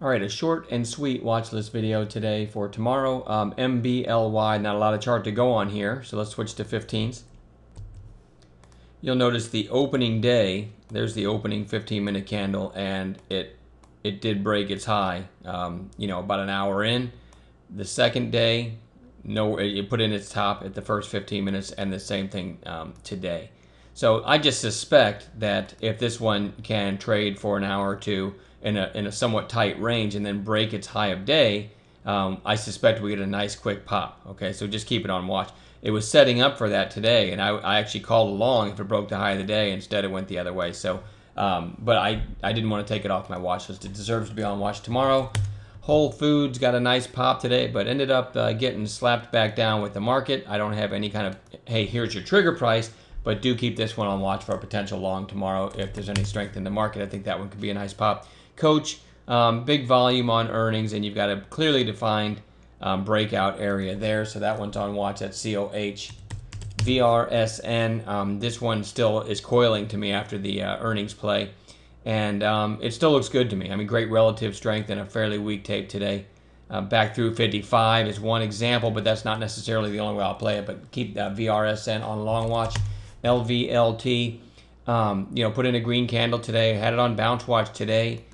All right, a short and sweet watch list video today for tomorrow. MBLY, not a lot of chart to go on here, so let's switch to 15s. You'll notice the opening day, there's the opening 15-minute candle, and it did break its high, about an hour in. The second day, it put in its top at the first 15 minutes, and the same thing today. So I just suspect that if this one can trade for an hour or two in a somewhat tight range and then break its high of day, I suspect we get a nice quick pop. Okay, so just keep it on watch. It was setting up for that today, and I actually called along if it broke the high of the day. Instead, it went the other way. So, but I didn't want to take it off my watch list. It deserves to be on watch tomorrow. Whole Foods got a nice pop today, but ended up getting slapped back down with the market. I don't have any kind of, hey, here's your trigger price, but do keep this one on watch for a potential long tomorrow if there's any strength in the market. I think that one could be a nice pop. Coach, big volume on earnings, and you've got a clearly defined breakout area there, so that one's on watch at COH. VRSN, this one still is coiling to me after the earnings play, and it still looks good to me. I mean, great relative strength in a fairly weak tape today. Back through 55 is one example, but that's not necessarily the only way I'll play it, but keep VRSN on long watch. LVLT, put in a green candle today, had it on bounce watch today.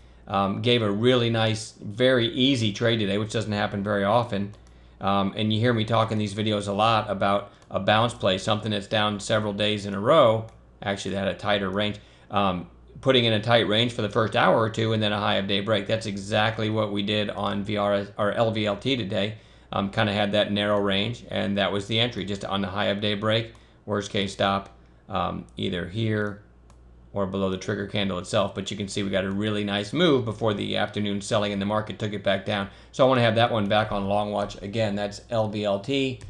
Gave a really nice, very easy trade today, which doesn't happen very often. And you hear me talk in these videos a lot about a bounce play, something that's down several days in a row. Actually, they had a tighter range. Putting in a tight range for the first hour or two and then a high of day break. That's exactly what we did on VRS or LVLT today. Kind of had that narrow range, and that was the entry, just on the high of day break. Worst case stop, either here or below the trigger candle itself, but you can see we got a really nice move before the afternoon selling in the market took it back down. So I want to have that one back on long watch. Again, that's LVLT.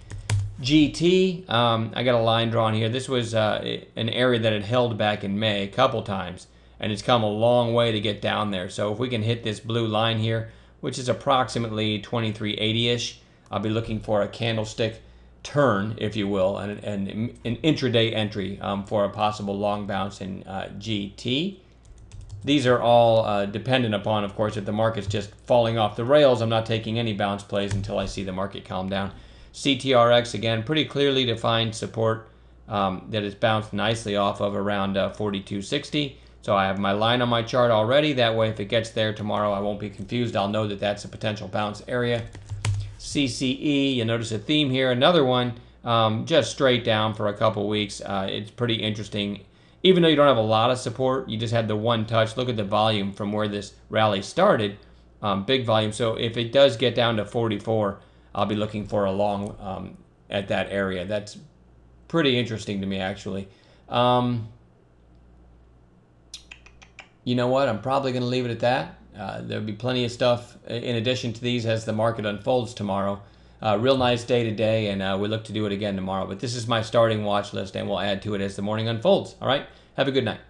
GT, I got a line drawn here. This was an area that had held back in May a couple times, and it's come a long way to get down there. So if we can hit this blue line here, which is approximately 2380-ish, I'll be looking for a candlestick turn, if you will, and an intraday entry for a possible long bounce in GT. These are all dependent upon, of course, if the market's just falling off the rails. I'm not taking any bounce plays until I see the market calm down. CTRX, again, pretty clearly defined support that is bounced nicely off of around 4260. So I have my line on my chart already. That way, if it gets there tomorrow, I won't be confused. I'll know that that's a potential bounce area. CCE, you notice a theme here. Another one just straight down for a couple weeks. It's pretty interesting. Even though you don't have a lot of support, you just had the one touch. Look at the volume from where this rally started. Big volume. So if it does get down to 44, I'll be looking for a long at that area. That's pretty interesting to me, actually. You know what? I'm probably going to leave it at that. There'll be plenty of stuff in addition to these as the market unfolds tomorrow. Real nice day today, and we look to do it again tomorrow. But this is my starting watch list, and we'll add to it as the morning unfolds. All right? Have a good night.